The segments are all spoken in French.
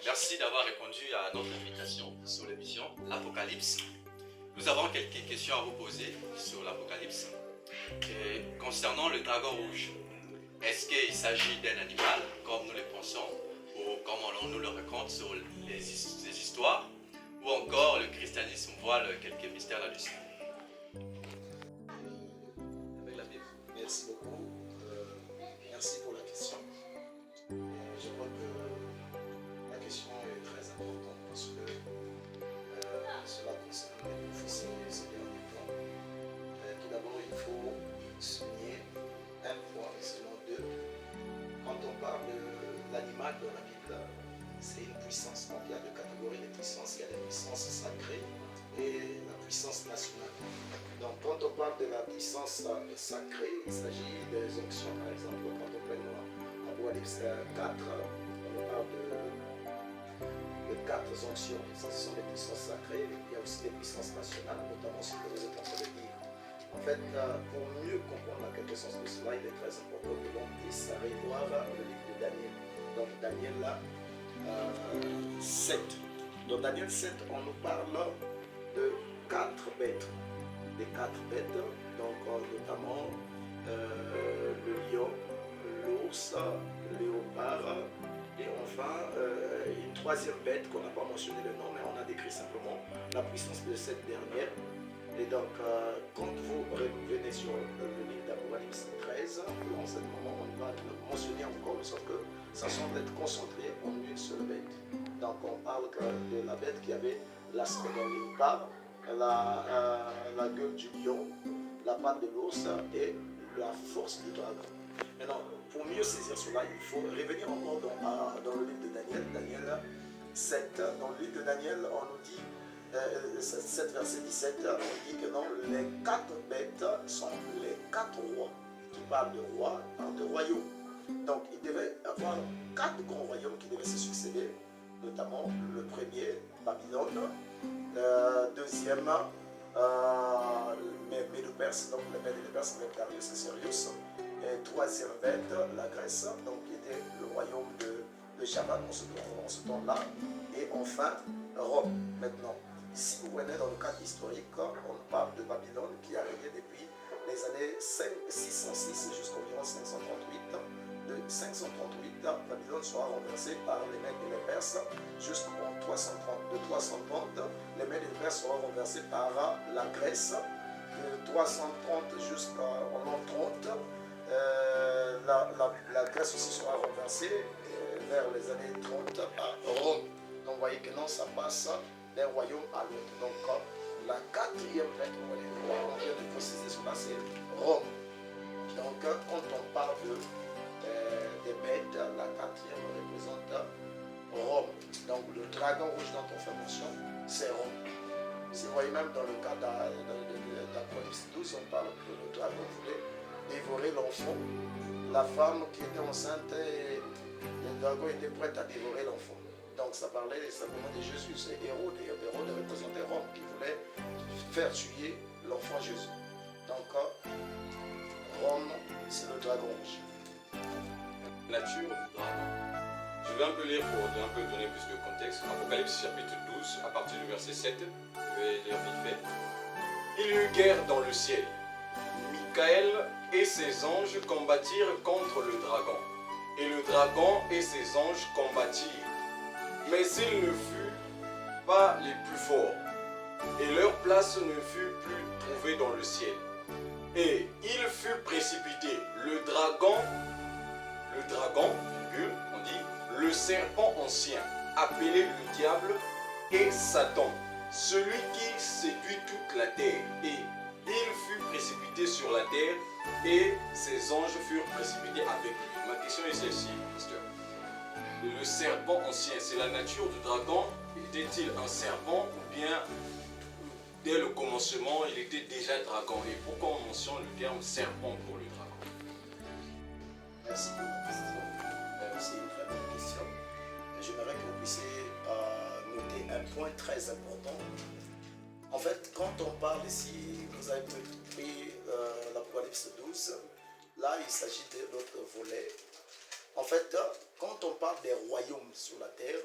Merci d'avoir répondu à notre invitation sur l'émission L'Apocalypse. Nous avons quelques questions à vous poser sur l'Apocalypse. Concernant le dragon rouge, est-ce qu'il s'agit d'un animal, comme nous le pensons, ou comme on nous le raconte sur les histoires, ou encore le christianisme voile quelques mystères là-dessus? Avec la Bible. Merci beaucoup. Merci pour la question. Je crois que la question est très importante parce que cela concerne les officiers ces derniers temps. Tout d'abord, il faut souligner un point, sinon deux. Quand on parle de l'animal dans la Bible, c'est une puissance. Donc il y a deux catégories de puissance. Il y a la puissance sacrée et la puissance nationale. Donc quand on parle de la puissance sacrée, il s'agit des onctions. Par exemple, quand on prend Apocalypse 4, on parle de 4 onctions. Ça, ce sont des puissances sacrées. Il y a aussi des puissances nationales, notamment ce que vous êtes en train de dire. En fait, pour mieux comprendre la quintessence de cela, il est très important que l'on puisse revoir le livre de Daniel. Donc Daniel 7. Dans Daniel 7, on nous parle de 4 bêtes. Des 4 bêtes, donc notamment le lion, l'ours, le léopard, et enfin une troisième bête qu'on n'a pas mentionné le nom, mais on a décrit simplement la puissance de cette dernière. Et donc, quand vous revenez sur le livre d'Apocalypse 13, en ce moment, on va le mentionner encore, sauf que ça semble être concentré en une seule bête. Donc, on parle de la bête qui avait l'aspect d'un léopard, la gueule du lion, la patte de l'ours et la force du dragon. Maintenant, pour mieux saisir cela, il faut revenir encore dans le livre de Daniel, Daniel 7. Dans le livre de Daniel, on nous dit 7 verset 17, on dit que non, les 4 bêtes sont les 4 rois. Qui parlent de rois, parlent de royaumes. Donc il devait y avoir 4 grands royaumes qui devaient se succéder, notamment le premier, Babylone, deuxième, Médo-Perse, donc le Médo-Perse avec Darius et Cyrus, et troisième bête, la Grèce, donc qui était le royaume de Chaban en ce temps-là, et enfin Rome. Maintenant, si vous prenez dans le cadre historique, on parle de Babylone qui a régné depuis les années 606 jusqu'environ 538. De 538, Babylone sera renversée par les Mèdes et les Perses jusqu'en 330. De 330, les Mèdes et les Perses seront renversés par la Grèce. De 330 jusqu'en l'an 30, la Grèce aussi sera renversée vers les années 30 à Rome. Donc vous voyez que non, ça passe d'un royaume à l'autre. Donc la quatrième bête, on vient de préciser cela, c'est Rome. Donc quand on parle des bêtes, la quatrième représente Rome. Donc le dragon rouge dont on fait mention, c'est Rome. Si vous voyez même dans le cas d'Apocalypse 12, on parle que le dragon voulait dévorer l'enfant. La femme qui était enceinte, et le dragon était prêt à dévorer l'enfant. Donc ça parlait simplement de Jésus. C'est Hérode, et Hérode représentait Rome qui voulait faire tuer l'enfant Jésus. Donc Rome, c'est le dragon rouge. Nature du dragon. Je vais un peu lire pour un peu donner plus de contexte. Apocalypse chapitre 12, à partir du verset 7, je vais lire vite fait. Il y eut guerre dans le ciel. Michael et ses anges combattirent contre le dragon. Et le dragon et ses anges combattirent. Mais il ne fut pas les plus forts. Et leur place ne fut plus trouvée dans le ciel. Et il fut précipité. Le dragon, on dit, le serpent ancien, appelé le diable et Satan, celui qui séduit toute la terre. Et il fut précipité sur la terre et ses anges furent précipités avec lui. Ma question est celle-ci, pasteur. Le serpent ancien, c'est la nature du dragon. Était-il un serpent ou bien dès le commencement, il était déjà dragon? Et pourquoi on mentionne le terme serpent pour le dragon? Merci pour la question. C'est une très bonne question. J'aimerais que vous puissiez noter un point très important. En fait, quand on parle ici, vous avez pris l'Apocalypse 12, là il s'agit de l'autre volet. En fait, quand on parle des royaumes sur la terre,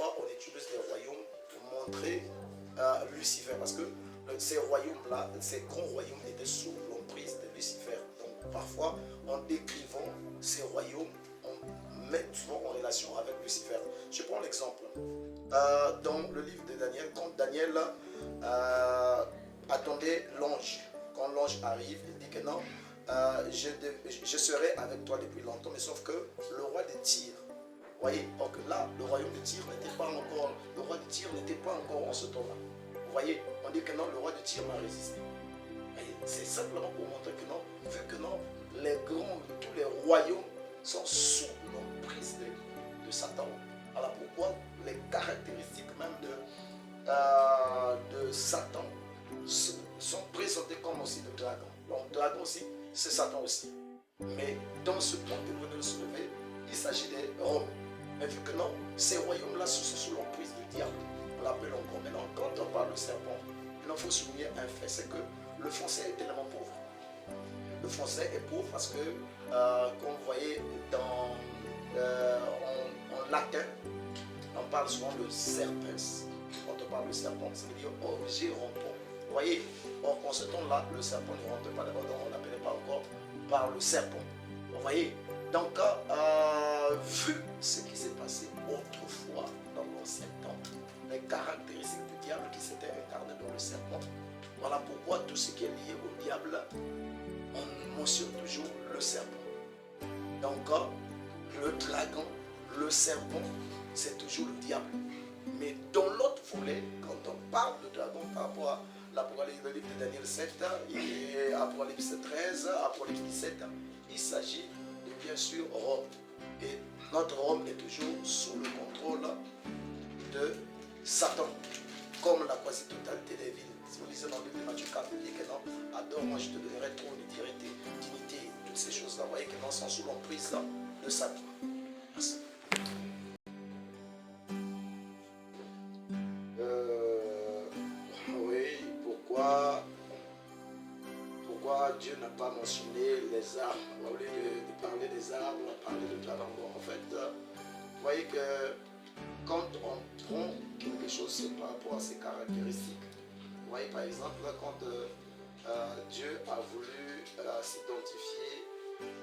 parfois on utilise les royaumes pour montrer Lucifer, parce que ces royaumes-là, ces grands royaumes étaient sous l'emprise de Lucifer. Donc parfois, en décrivant ces royaumes, on met souvent en relation avec Lucifer. Je prends l'exemple. Dans le livre de Daniel, quand Daniel attendait l'ange, quand l'ange arrive, il dit que non, je serai avec toi depuis longtemps, mais sauf que le roi de Tyr, vous voyez, donc là, le royaume de Tyr n'était pas encore, le roi de Tyr n'était pas encore en ce temps-là. Vous voyez, on dit que non, le roi de Tyr m'a résisté. C'est simplement pour montrer que non, vu que non, les grands, tous les royaumes sont sous l'emprise de Satan. Alors pourquoi les caractéristiques même de Satan sont présentées comme aussi le dragon. Donc le dragon aussi, c'est Satan aussi. Mais dans ce point que vous venez de soulever, il s'agit des Roms. Mais vu que non, ces royaumes-là sont sous l'emprise du diable. On l'appelle encore. Maintenant, quand on parle de serpent, il faut souligner un fait, c'est que le français est tellement pauvre. Le français est pauvre parce que, comme vous voyez, en latin, on parle souvent de serpens. Quand on parle de serpent, ça veut dire objet rampant. Vous voyez, or en ce temps-là, le serpent ne rentre pas d'abord, on ne l'appelait pas encore par le serpent. Vous voyez, donc, vu ce qui s'est passé autrefois dans l'ancien temps, les caractéristiques du diable qui s'étaient incarnées dans le serpent, voilà pourquoi tout ce qui est lié au diable, on mentionne toujours le serpent. Donc, le dragon, le serpent, c'est toujours le diable. Mais dans l'autre volet, quand on parle de dragon par rapport à l'Apocalypse, le livre de Daniel 7, et Apocalypse 13, Apocalypse 17, il s'agit de bien sûr Rome. Et notre Rome est toujours sous le contrôle de Satan, comme la quasi-totalité des villes. Si vous lisez dans le livre de Matthieu 4, il dit que non, adore-moi, je te donnerai trône, dignité, toutes ces choses-là, vous voyez que non, sont sous l'emprise de Satan. Merci. Oui, pourquoi Dieu n'a pas mentionné les arbres? Au lieu de parler des arbres, on a parlé de dragon. En fait, vous voyez que quand on prend quelque chose, c'est par rapport à ses caractéristiques. Vous voyez, par exemple, quand Dieu a voulu s'identifier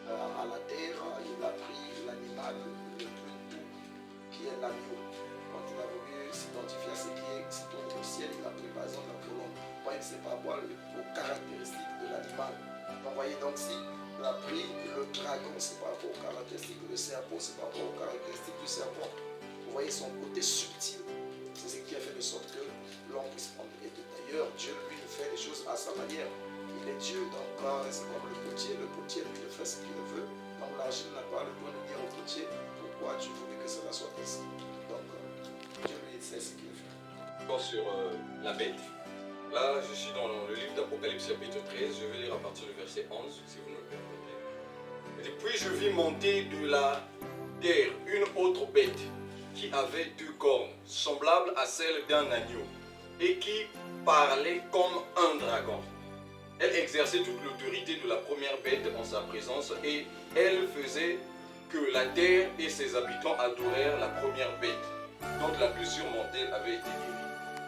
à la terre, il a pris l'animal le plus doux, qui est l'agneau. Quand il a voulu s'identifier à ce qui est situé au ciel, il a pris par exemple la colombe. Vous voyez, c'est par rapport aux caractéristiques de l'animal. Vous voyez, donc si il a pris le dragon, c'est par rapport aux caractéristiques du serpent, c'est par rapport aux caractéristiques du serpent. Vous voyez son côté subtil, c'est ce qui a fait de sorte que l'homme puisse prendre. Et d'ailleurs, Dieu lui fait les choses à sa manière. Il est Dieu, donc c'est comme le potier lui il fait ce qu'il veut. Donc l'argile n'a pas le droit de dire au potier pourquoi tu voulais que cela soit ainsi. Donc Dieu lui sait ce qu'il fait. Encore sur la bête. Là, je suis dans le livre d'Apocalypse chapitre 13, je vais lire à partir du verset 11, si vous me le permettez. Et puis je vis monter de la terre une autre bête qui avait deux cornes, semblables à celles d'un agneau, et qui parlait comme un dragon. Elle exerçait toute l'autorité de la première bête en sa présence, et elle faisait que la terre et ses habitants adorèrent la première bête, dont la blessure mortelle avait été guérie.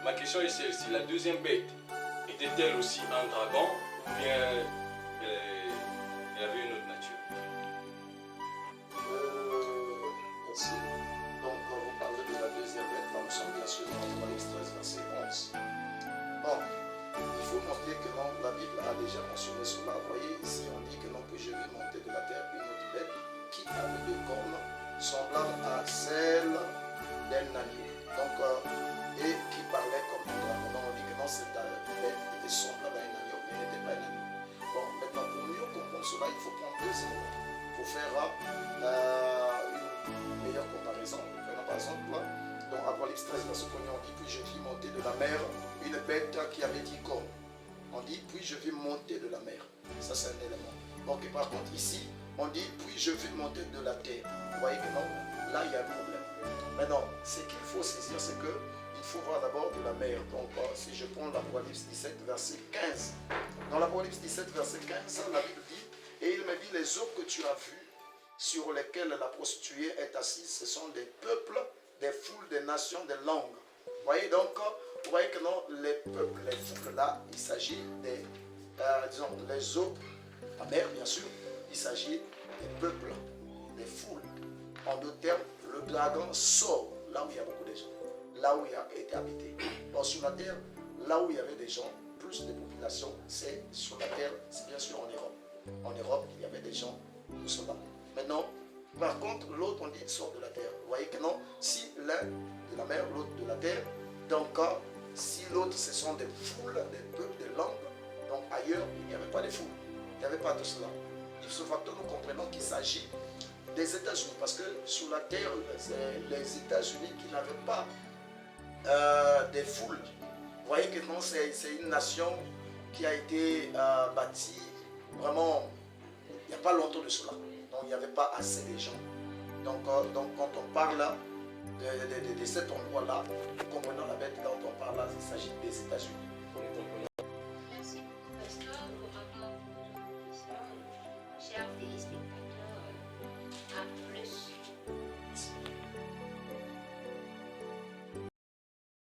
Ma question est celle-ci, la deuxième bête, était-elle aussi un dragon ou bien elle avait une autre nature? Merci. Donc vous parlez de la deuxième bête, là nous sommes bien sûr dans Apocalypse 13, verset 11. Bon, il faut noter que non, la Bible a déjà mentionné cela. Vous voyez ici, on dit que non, que je vais monter de la terre une autre bête qui avait deux cornes, semblables à celle d'un agneau. Donc, et qui parlait comme un dragon. On dit que non, cette bête était semblable à un agneau, mais elle n'était pas un agneau. Bon, maintenant, pour mieux comprendre cela, il faut prendre deux éléments. Il faut faire une meilleure comparaison. Prenons par exemple, dans Apocalypse 13, verset 1, on dit, puis je vis monter de la mer une bête qui avait 10 cornes. On dit, puis je vis monter de la mer. Ça, c'est un élément. Ok, par contre, ici, on dit, puis je vis monter de la terre. Vous voyez que non, là, il y a un problème. Maintenant, ce qu'il faut saisir, c'est que il faut voir d'abord de la mer. Donc, si je prends l'Apocalypse 17, verset 15. Dans l'Apocalypse 17, verset 15, la Bible dit, et il me dit, les eaux que tu as vues, sur lesquelles la prostituée est assise, ce sont des peuples, des foules, des nations, des langues. Vous voyez donc, vous voyez que non, les peuples, les foules là, il s'agit des, disons, les eaux, la mer bien sûr, il s'agit des peuples, des foules. En d'autres termes, le dragon sort là où il y a beaucoup de gens, là où il a été habité. Bon, sur la terre, là où il y avait des gens, plus de population, c'est sur la terre, c'est bien sûr en Europe. En Europe, il y avait des gens, tout cela. Maintenant, par contre, l'autre, on dit, sort de la terre. Vous voyez que non, si l'un de la mer, l'autre de la terre, donc si l'autre, ce sont des foules, des peuples, des langues, donc ailleurs, il n'y avait pas de foules. Il n'y avait pas de cela. De ce facteur, nous comprenons qu'il s'agit des États-Unis, parce que sur la terre, c'est les États-Unis qui n'avaient pas des foules. Vous voyez que non, c'est une nation qui a été bâtie vraiment, il n'y a pas longtemps de cela. Donc il n'y avait pas assez de gens. Donc quand on parle de cet endroit-là, nous comprenons la bête dont on parle là, il s'agit des États-Unis.